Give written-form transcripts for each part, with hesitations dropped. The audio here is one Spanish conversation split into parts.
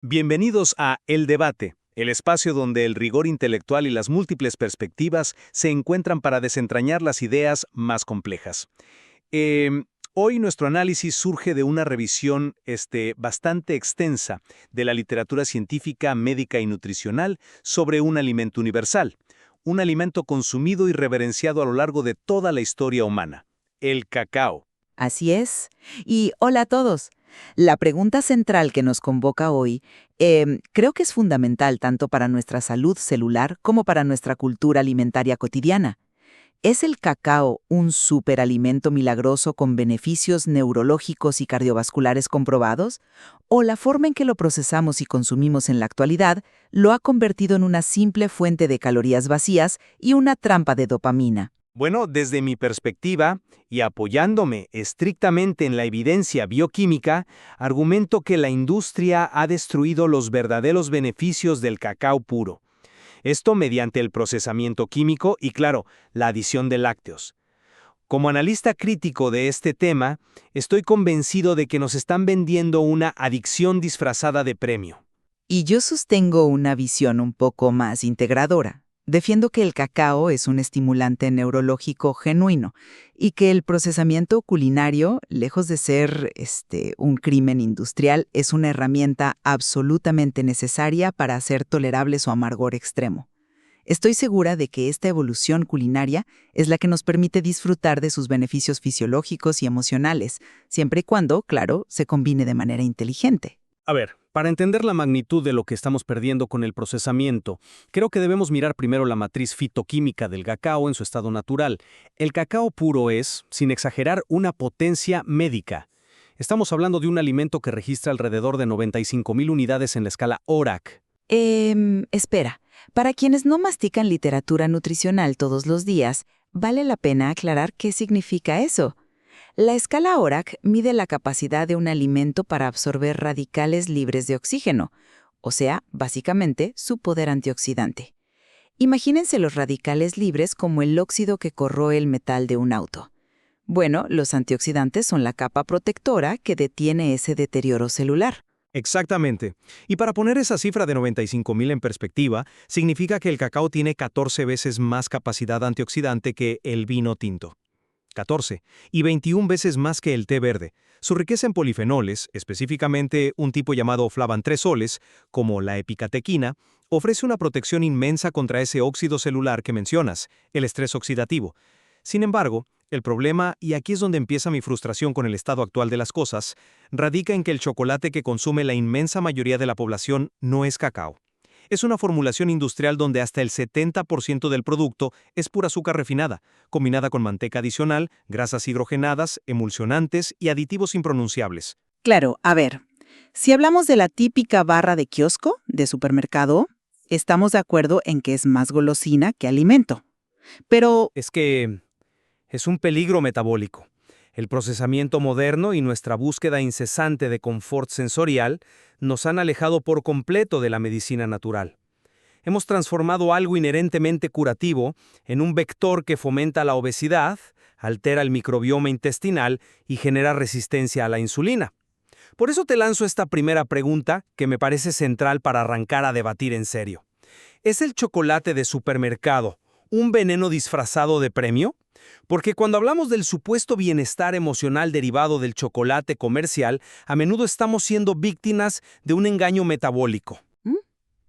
Bienvenidos a El Debate, el espacio donde el rigor intelectual y las múltiples perspectivas se encuentran para desentrañar las ideas más complejas. Hoy nuestro análisis surge de una revisión bastante extensa de la literatura científica, médica y nutricional sobre un alimento universal, un alimento consumido y reverenciado a lo largo de toda la historia humana, el cacao. Así es. Y hola a todos. La pregunta central que nos convoca hoy creo que es fundamental tanto para nuestra salud celular como para nuestra cultura alimentaria cotidiana. ¿Es el cacao un superalimento milagroso con beneficios neurológicos y cardiovasculares comprobados? ¿O la forma en que lo procesamos y consumimos en la actualidad lo ha convertido en una simple fuente de calorías vacías y una trampa de dopamina? Bueno, desde mi perspectiva, y apoyándome estrictamente en la evidencia bioquímica, argumento que la industria ha destruido los verdaderos beneficios del cacao puro. Esto mediante el procesamiento químico y, claro, la adición de lácteos. Como analista crítico de este tema, estoy convencido de que nos están vendiendo una adicción disfrazada de premio. Y yo sostengo una visión un poco más integradora. Defiendo que el cacao es un estimulante neurológico genuino y que el procesamiento culinario, lejos de ser un crimen industrial, es una herramienta absolutamente necesaria para hacer tolerable su amargor extremo. Estoy segura de que esta evolución culinaria es la que nos permite disfrutar de sus beneficios fisiológicos y emocionales, siempre y cuando, claro, se combine de manera inteligente. A ver, para entender la magnitud de lo que estamos perdiendo con el procesamiento, creo que debemos mirar primero la matriz fitoquímica del cacao en su estado natural. El cacao puro es, sin exagerar, una potencia médica. Estamos hablando de un alimento que registra alrededor de 95,000 unidades en la escala ORAC. Espera, para quienes no mastican literatura nutricional todos los días, vale la pena aclarar qué significa eso. La escala ORAC mide la capacidad de un alimento para absorber radicales libres de oxígeno, o sea, básicamente, su poder antioxidante. Imagínense los radicales libres como el óxido que corroe el metal de un auto. Bueno, los antioxidantes son la capa protectora que detiene ese deterioro celular. Exactamente. Y para poner esa cifra de 95,000 en perspectiva, significa que el cacao tiene 14 veces más capacidad antioxidante que el vino tinto. 14, y 21 veces más que el té verde. Su riqueza en polifenoles, específicamente un tipo llamado flavantresoles, como la epicatequina, ofrece una protección inmensa contra ese óxido celular que mencionas, el estrés oxidativo. Sin embargo, el problema, y aquí es donde empieza mi frustración con el estado actual de las cosas, radica en que el chocolate que consume la inmensa mayoría de la población no es cacao. Es una formulación industrial donde hasta el 70% del producto es pura azúcar refinada, combinada con manteca adicional, grasas hidrogenadas, emulsionantes y aditivos impronunciables. Claro, a ver, si hablamos de la típica barra de kiosco, de supermercado, estamos de acuerdo en que es más golosina que alimento. Pero, Es que es un peligro metabólico. El procesamiento moderno y nuestra búsqueda incesante de confort sensorial nos han alejado por completo de la medicina natural. Hemos transformado algo inherentemente curativo en un vector que fomenta la obesidad, altera el microbioma intestinal y genera resistencia a la insulina. Por eso te lanzo esta primera pregunta que me parece central para arrancar a debatir en serio. ¿Es el chocolate de supermercado un veneno disfrazado de premio? Porque cuando hablamos del supuesto bienestar emocional derivado del chocolate comercial, a menudo estamos siendo víctimas de un engaño metabólico.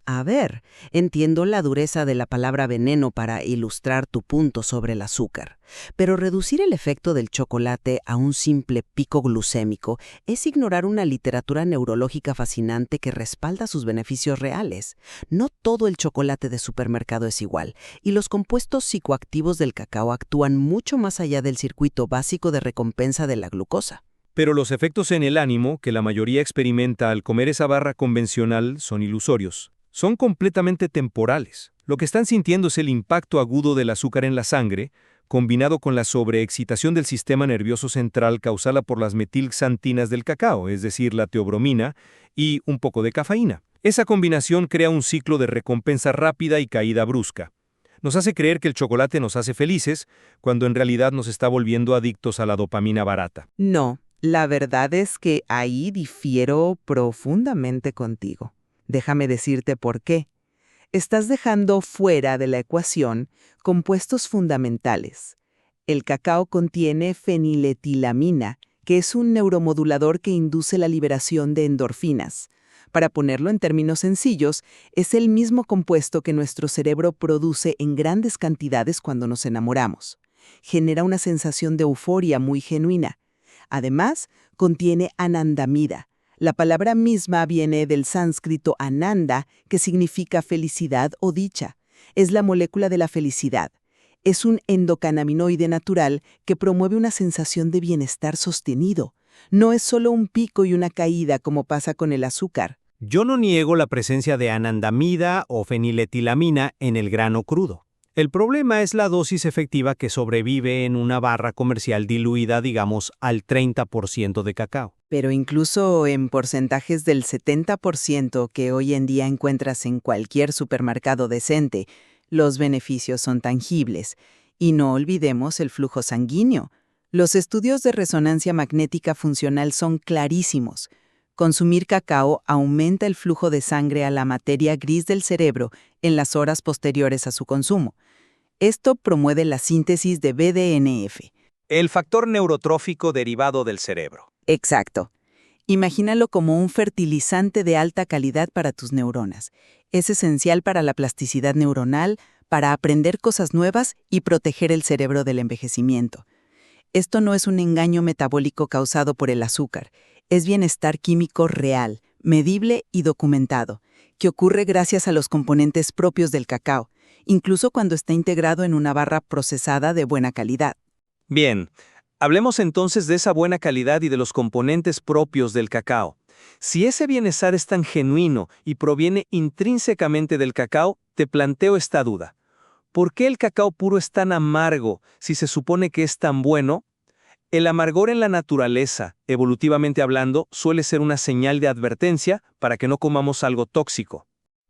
A ver, entiendo la dureza de la palabra veneno para ilustrar tu punto sobre el azúcar, pero reducir el efecto del chocolate a un simple pico glucémico es ignorar una literatura neurológica fascinante que respalda sus beneficios reales. No todo el chocolate de supermercado es igual, y los compuestos psicoactivos del cacao actúan mucho más allá del circuito básico de recompensa de la glucosa. Pero los efectos en el ánimo que la mayoría experimenta al comer esa barra convencional son ilusorios. Son completamente temporales. Lo que están sintiendo es el impacto agudo del azúcar en la sangre, combinado con la sobreexcitación del sistema nervioso central causada por las metilxantinas del cacao, es decir, la teobromina, y un poco de cafeína. Esa combinación crea un ciclo de recompensa rápida y caída brusca. Nos hace creer que el chocolate nos hace felices, cuando en realidad nos está volviendo adictos a la dopamina barata. No, la verdad es que ahí difiero profundamente contigo. Déjame decirte por qué. Estás dejando fuera de la ecuación compuestos fundamentales. El cacao contiene feniletilamina, que es un neuromodulador que induce la liberación de endorfinas. Para ponerlo en términos sencillos, es el mismo compuesto que nuestro cerebro produce en grandes cantidades cuando nos enamoramos. Genera una sensación de euforia muy genuina. Además, contiene anandamida. La palabra misma viene del sánscrito ananda, que significa felicidad o dicha. Es la molécula de la felicidad. Es un endocannabinoide natural que promueve una sensación de bienestar sostenido. No es solo un pico y una caída como pasa con el azúcar. Yo no niego la presencia de anandamida o feniletilamina en el grano crudo. El problema es la dosis efectiva que sobrevive en una barra comercial diluida, digamos, al 30% de cacao. Pero incluso en porcentajes del 70% que hoy en día encuentras en cualquier supermercado decente, los beneficios son tangibles. Y no olvidemos el flujo sanguíneo. Los estudios de resonancia magnética funcional son clarísimos. Consumir cacao aumenta el flujo de sangre a la materia gris del cerebro en las horas posteriores a su consumo. Esto promueve la síntesis de BDNF. El factor neurotrófico derivado del cerebro. Exacto. Imagínalo como un fertilizante de alta calidad para tus neuronas. Es esencial para la plasticidad neuronal, para aprender cosas nuevas y proteger el cerebro del envejecimiento. Esto no es un engaño metabólico causado por el azúcar. Es bienestar químico real, medible y documentado, que ocurre gracias a los componentes propios del cacao, incluso cuando está integrado en una barra procesada de buena calidad. Bien, hablemos entonces de esa buena calidad y de los componentes propios del cacao. Si ese bienestar es tan genuino y proviene intrínsecamente del cacao, te planteo esta duda. ¿Por qué el cacao puro es tan amargo si se supone que es tan bueno? El amargor en la naturaleza, evolutivamente hablando, suele ser una señal de advertencia para que no comamos algo tóxico.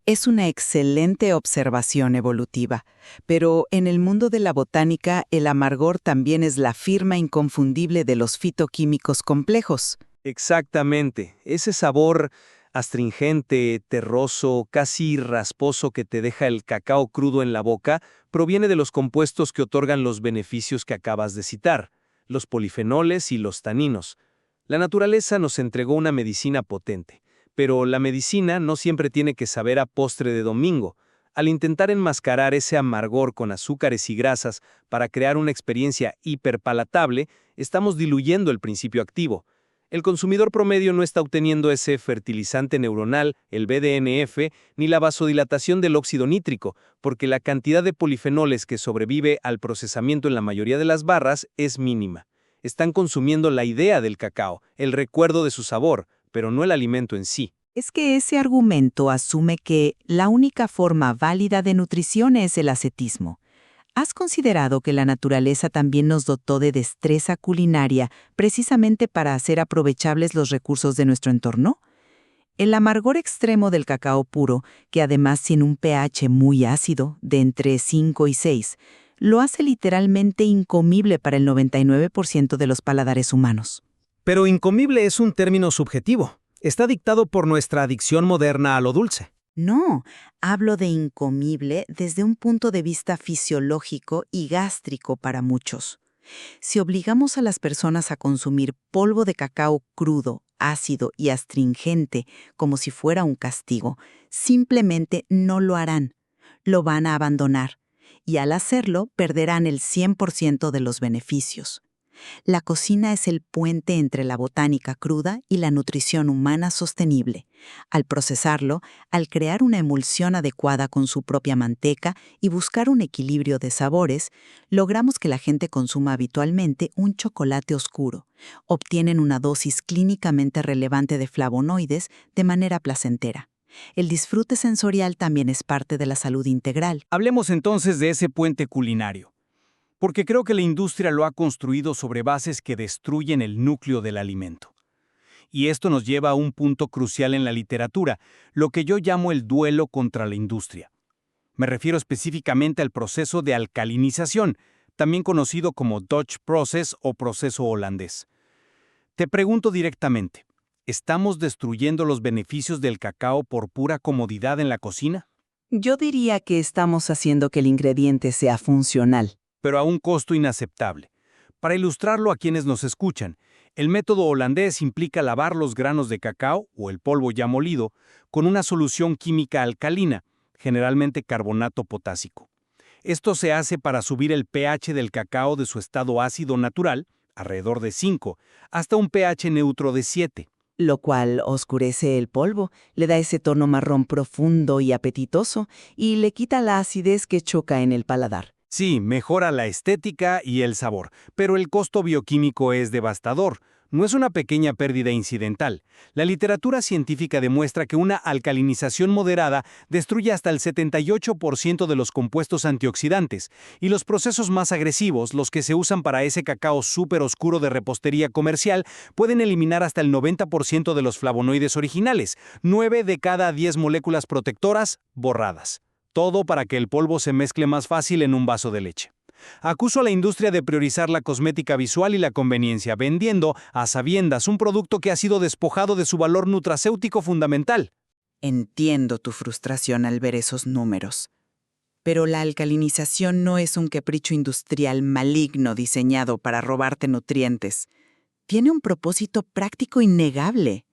Es una excelente observación evolutiva, pero en el mundo de la botánica el amargor también es la firma inconfundible de los fitoquímicos complejos. Exactamente, ese sabor astringente, terroso, casi rasposo que te deja el cacao crudo en la boca proviene de los compuestos que otorgan los beneficios que acabas de citar, los polifenoles y los taninos. La naturaleza nos entregó una medicina potente, pero la medicina no siempre tiene que saber a postre de domingo. Al intentar enmascarar ese amargor con azúcares y grasas para crear una experiencia hiperpalatable, estamos diluyendo el principio activo. El consumidor promedio no está obteniendo ese fertilizante neuronal, el BDNF, ni la vasodilatación del óxido nítrico, porque la cantidad de polifenoles que sobrevive al procesamiento en la mayoría de las barras es mínima. Están consumiendo la idea del cacao, el recuerdo de su sabor, pero no el alimento en sí. Es que ese argumento asume que la única forma válida de nutrición es el ascetismo. ¿Has considerado que la naturaleza también nos dotó de destreza culinaria precisamente para hacer aprovechables los recursos de nuestro entorno? El amargor extremo del cacao puro, que además tiene un pH muy ácido, de entre 5 y 6, lo hace literalmente incomible para el 99% de los paladares humanos. Pero incomible es un término subjetivo. Está dictado por nuestra adicción moderna a lo dulce. No, hablo de incomible desde un punto de vista fisiológico y gástrico para muchos. Si obligamos a las personas a consumir polvo de cacao crudo, ácido y astringente como si fuera un castigo, simplemente no lo harán. Lo van a abandonar y al hacerlo perderán el 100% de los beneficios. La cocina es el puente entre la botánica cruda y la nutrición humana sostenible. Al procesarlo, al crear una emulsión adecuada con su propia manteca y buscar un equilibrio de sabores, logramos que la gente consuma habitualmente un chocolate oscuro. Obtienen una dosis clínicamente relevante de flavonoides de manera placentera. El disfrute sensorial también es parte de la salud integral. Hablemos entonces de ese puente culinario, porque creo que la industria lo ha construido sobre bases que destruyen el núcleo del alimento. Y esto nos lleva a un punto crucial en la literatura, lo que yo llamo el duelo contra la industria. Me refiero específicamente al proceso de alcalinización, también conocido como Dutch Process o proceso holandés. Te pregunto directamente, ¿Estamos destruyendo los beneficios del cacao por pura comodidad en la cocina? Yo diría que estamos haciendo que el ingrediente sea funcional. Pero a un costo inaceptable. Para ilustrarlo a quienes nos escuchan, el método holandés implica lavar los granos de cacao, o el polvo ya molido, con una solución química alcalina, generalmente carbonato potásico. Esto se hace para subir el pH del cacao de su estado ácido natural, alrededor de 5, hasta un pH neutro de 7. Lo cual oscurece el polvo, le da ese tono marrón profundo y apetitoso, y le quita la acidez que choca en el paladar. Sí, mejora la estética y el sabor, pero el costo bioquímico es devastador. No es una pequeña pérdida incidental. La literatura científica demuestra que una alcalinización moderada destruye hasta el 78% de los compuestos antioxidantes, y los procesos más agresivos, los que se usan para ese cacao súper oscuro de repostería comercial, pueden eliminar hasta el 90% de los flavonoides originales, 9 de cada 10 moléculas protectoras borradas. Todo para que el polvo se mezcle más fácil en un vaso de leche. Acuso a la industria de priorizar la cosmética visual y la conveniencia, vendiendo, a sabiendas, un producto que ha sido despojado de su valor nutracéutico fundamental. Entiendo tu frustración al ver esos números. Pero la alcalinización no es un capricho industrial maligno diseñado para robarte nutrientes. Tiene un propósito práctico innegable.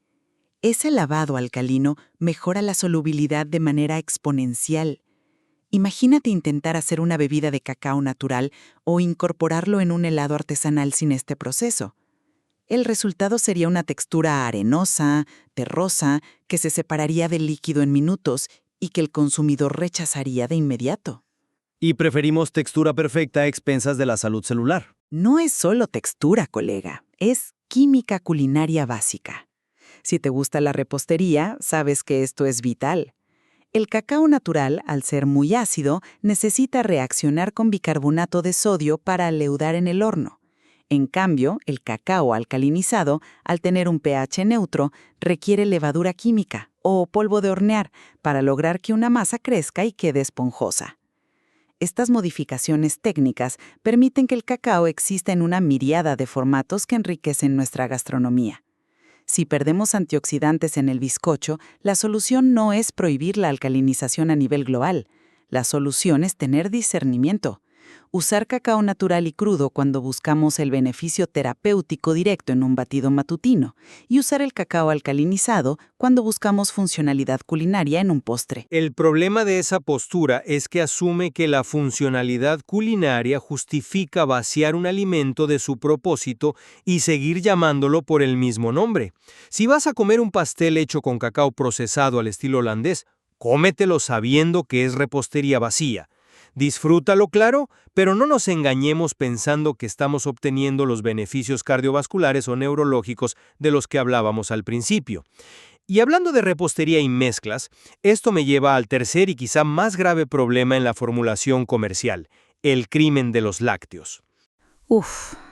Ese lavado alcalino mejora la solubilidad de manera exponencial. Imagínate intentar hacer una bebida de cacao natural o incorporarlo en un helado artesanal sin este proceso. El resultado sería una textura arenosa, terrosa, que se separaría del líquido en minutos y que el consumidor rechazaría de inmediato. Y preferimos textura perfecta a expensas de la salud celular. No es solo textura, colega, es química culinaria básica. Si te gusta la repostería, sabes que esto es vital. El cacao natural, al ser muy ácido, necesita reaccionar con bicarbonato de sodio para leudar en el horno. En cambio, el cacao alcalinizado, al tener un pH neutro, requiere levadura química o polvo de hornear para lograr que una masa crezca y quede esponjosa. Estas modificaciones técnicas permiten que el cacao exista en una miríada de formatos que enriquecen nuestra gastronomía. Si perdemos antioxidantes en el bizcocho, la solución no es prohibir la alcalinización a nivel global. La solución es tener discernimiento. Usar cacao natural y crudo cuando buscamos el beneficio terapéutico directo en un batido matutino, y usar el cacao alcalinizado cuando buscamos funcionalidad culinaria en un postre. El problema de esa postura es que asume que la funcionalidad culinaria justifica vaciar un alimento de su propósito y seguir llamándolo por el mismo nombre. Si vas a comer un pastel hecho con cacao procesado al estilo holandés, cómetelo sabiendo que es repostería vacía. Disfrútalo, claro, pero no nos engañemos pensando que estamos obteniendo los beneficios cardiovasculares o neurológicos de los que hablábamos al principio. Y hablando de repostería y mezclas, esto me lleva al tercer y quizá más grave problema en la formulación comercial, el crimen de los lácteos.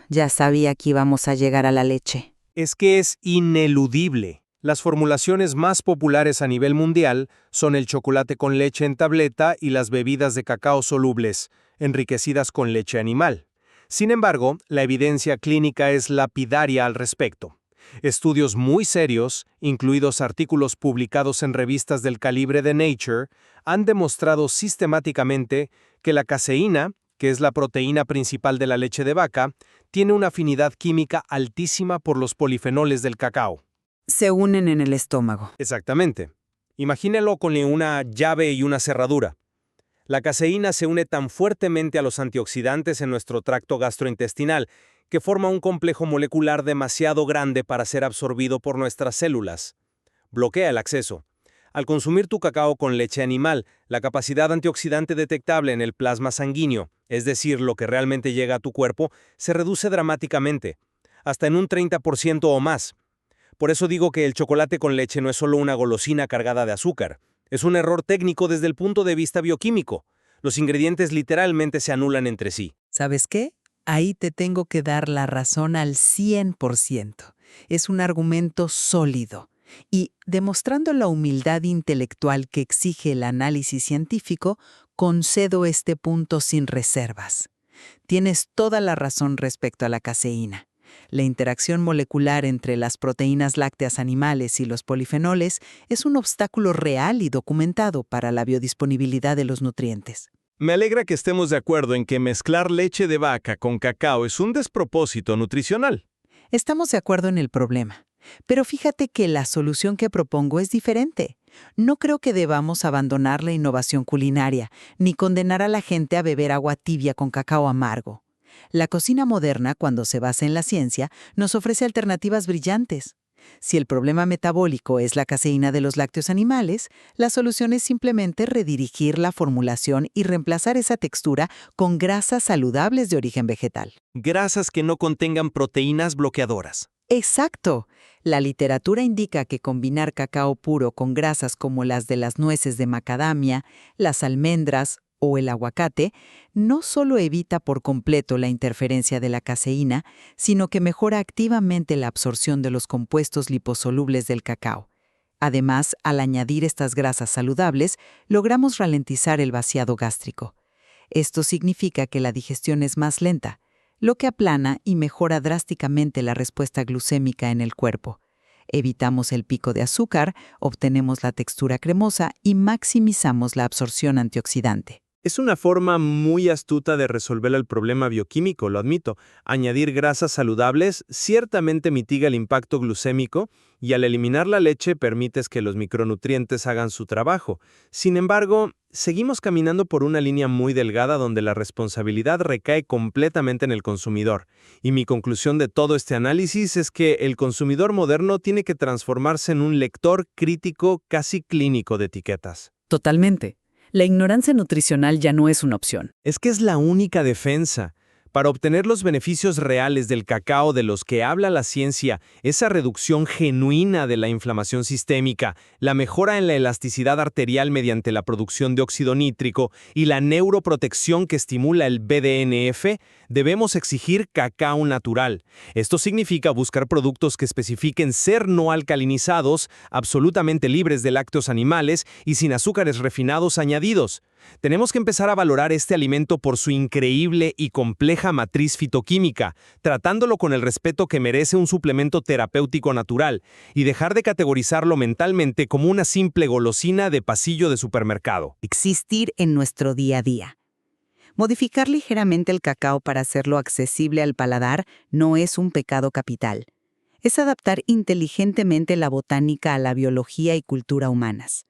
Ya sabía que íbamos a llegar a la leche. Es que es ineludible. Las formulaciones más populares a nivel mundial son el chocolate con leche en tableta y las bebidas de cacao solubles, enriquecidas con leche animal. Sin embargo, la evidencia clínica es lapidaria al respecto. Estudios muy serios, incluidos artículos publicados en revistas del calibre de Nature, han demostrado sistemáticamente que la caseína, que es la proteína principal de la leche de vaca, tiene una afinidad química altísima por los polifenoles del cacao. Se unen en el estómago. Exactamente. Imagínelo con una llave y una cerradura. La caseína se une tan fuertemente a los antioxidantes en nuestro tracto gastrointestinal que forma un complejo molecular demasiado grande para ser absorbido por nuestras células. Bloquea el acceso. Al consumir tu cacao con leche animal, la capacidad antioxidante detectable en el plasma sanguíneo, es decir, lo que realmente llega a tu cuerpo, se reduce dramáticamente, hasta en un 30% o más. Por eso digo que el chocolate con leche no es solo una golosina cargada de azúcar. Es un error técnico desde el punto de vista bioquímico. Los ingredientes literalmente se anulan entre sí. ¿Sabes qué? Ahí te tengo que dar la razón al 100%. Es un argumento sólido. Y, demostrando la humildad intelectual que exige el análisis científico, concedo este punto sin reservas. Tienes toda la razón respecto a la caseína. La interacción molecular entre las proteínas lácteas animales y los polifenoles es un obstáculo real y documentado para la biodisponibilidad de los nutrientes. Me alegra que estemos de acuerdo en que mezclar leche de vaca con cacao es un despropósito nutricional. Estamos de acuerdo en el problema, pero fíjate que la solución que propongo es diferente. No creo que debamos abandonar la innovación culinaria, ni condenar a la gente a beber agua tibia con cacao amargo. La cocina moderna, cuando se basa en la ciencia, nos ofrece alternativas brillantes. Si el problema metabólico es la caseína de los lácteos animales, la solución es simplemente redirigir la formulación y reemplazar esa textura con grasas saludables de origen vegetal. Grasas que no contengan proteínas bloqueadoras. ¡Exacto! La literatura indica que combinar cacao puro con grasas como las de las nueces de macadamia, las almendras o el aguacate no solo evita por completo la interferencia de la caseína, sino que mejora activamente la absorción de los compuestos liposolubles del cacao. Además, al añadir estas grasas saludables, logramos ralentizar el vaciado gástrico. Esto significa que la digestión es más lenta, lo que aplana y mejora drásticamente la respuesta glucémica en el cuerpo. Evitamos el pico de azúcar, obtenemos la textura cremosa y maximizamos la absorción antioxidante. Es una forma muy astuta de resolver el problema bioquímico, lo admito. Añadir grasas saludables ciertamente mitiga el impacto glucémico y al eliminar la leche permites que los micronutrientes hagan su trabajo. Sin embargo, seguimos caminando por una línea muy delgada donde la responsabilidad recae completamente en el consumidor. Y mi conclusión de todo este análisis es que el consumidor moderno tiene que transformarse en un lector crítico casi clínico de etiquetas. Totalmente. La ignorancia nutricional ya no es una opción. Es que es la única defensa. Para obtener los beneficios reales del cacao de los que habla la ciencia, esa reducción genuina de la inflamación sistémica, la mejora en la elasticidad arterial mediante la producción de óxido nítrico y la neuroprotección que estimula el BDNF, debemos exigir cacao natural. Esto significa buscar productos que especifiquen ser no alcalinizados, absolutamente libres de lácteos animales y sin azúcares refinados añadidos. Tenemos que empezar a valorar este alimento por su increíble y compleja matriz fitoquímica, tratándolo con el respeto que merece un suplemento terapéutico natural, y dejar de categorizarlo mentalmente como una simple golosina de pasillo de supermercado. Existir en nuestro día a día. Modificar ligeramente el cacao para hacerlo accesible al paladar no es un pecado capital. Es adaptar inteligentemente la botánica a la biología y cultura humanas.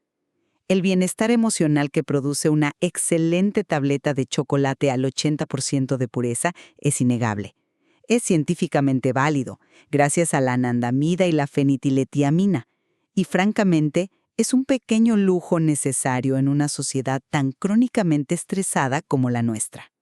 El bienestar emocional que produce una excelente tableta de chocolate al 80% de pureza es innegable. Es científicamente válido, gracias a la anandamida y la fenitiletiamina. Y francamente, es un pequeño lujo necesario en una sociedad tan crónicamente estresada como la nuestra.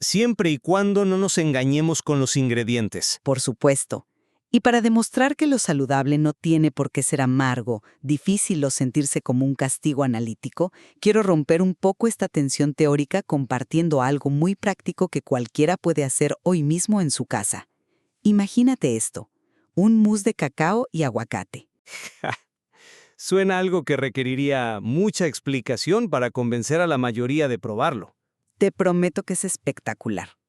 Siempre y cuando no nos engañemos con los ingredientes. Por supuesto. Y para demostrar que lo saludable no tiene por qué ser amargo, difícil o sentirse como un castigo analítico, quiero romper un poco esta tensión teórica compartiendo algo muy práctico que cualquiera puede hacer hoy mismo en su casa. Imagínate esto, un mousse de cacao y aguacate. Suena algo que requeriría mucha explicación para convencer a la mayoría de probarlo. Te prometo que es espectacular.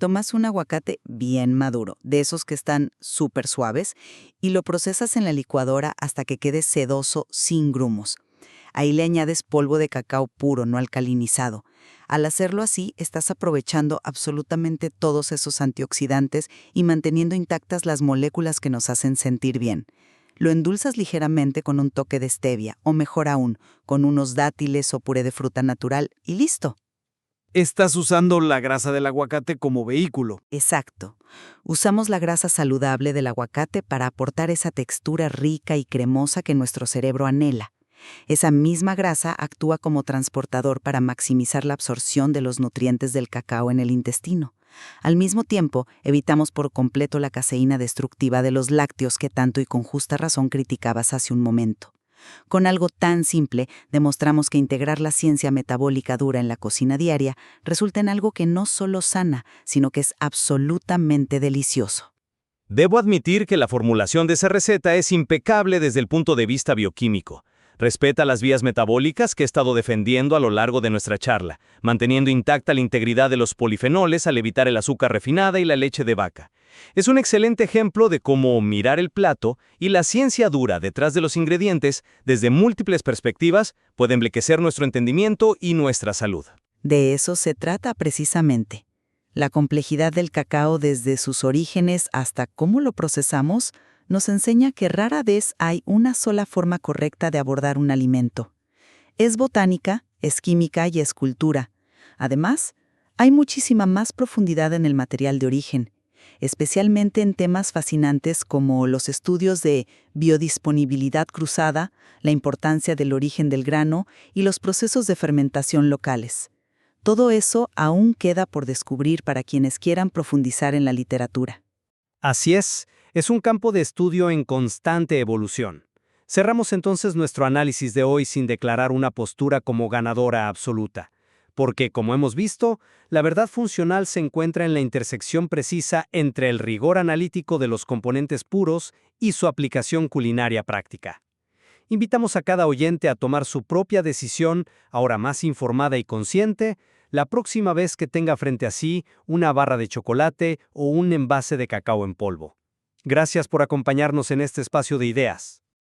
Tomas un aguacate bien maduro, de esos que están súper suaves, y lo procesas en la licuadora hasta que quede sedoso sin grumos. Ahí le añades polvo de cacao puro, no alcalinizado. Al hacerlo así, estás aprovechando absolutamente todos esos antioxidantes y manteniendo intactas las moléculas que nos hacen sentir bien. Lo endulzas ligeramente con un toque de stevia, o mejor aún, con unos dátiles o puré de fruta natural, y listo. Estás usando la grasa del aguacate como vehículo. Exacto. Usamos la grasa saludable del aguacate para aportar esa textura rica y cremosa que nuestro cerebro anhela. Esa misma grasa actúa como transportador para maximizar la absorción de los nutrientes del cacao en el intestino. Al mismo tiempo, evitamos por completo la caseína destructiva de los lácteos que tanto y con justa razón criticabas hace un momento. Con algo tan simple, demostramos que integrar la ciencia metabólica dura en la cocina diaria resulta en algo que no solo sana, sino que es absolutamente delicioso. Debo admitir que la formulación de esa receta es impecable desde el punto de vista bioquímico. Respeta las vías metabólicas que he estado defendiendo a lo largo de nuestra charla, manteniendo intacta la integridad de los polifenoles al evitar el azúcar refinada y la leche de vaca. Es un excelente ejemplo de cómo mirar el plato y la ciencia dura detrás de los ingredientes desde múltiples perspectivas puede enriquecer nuestro entendimiento y nuestra salud. De eso se trata precisamente. La complejidad del cacao desde sus orígenes hasta cómo lo procesamos nos enseña que rara vez hay una sola forma correcta de abordar un alimento. Es botánica, es química y es cultura. Además, hay muchísima más profundidad en el material de origen, especialmente en temas fascinantes como los estudios de biodisponibilidad cruzada, la importancia del origen del grano y los procesos de fermentación locales. Todo eso aún queda por descubrir para quienes quieran profundizar en la literatura. Así es un campo de estudio en constante evolución. Cerramos entonces nuestro análisis de hoy sin declarar una postura como ganadora absoluta, porque, como hemos visto, la verdad funcional se encuentra en la intersección precisa entre el rigor analítico de los componentes puros y su aplicación culinaria práctica. Invitamos a cada oyente a tomar su propia decisión, ahora más informada y consciente, la próxima vez que tenga frente a sí una barra de chocolate o un envase de cacao en polvo. Gracias por acompañarnos en este espacio de ideas.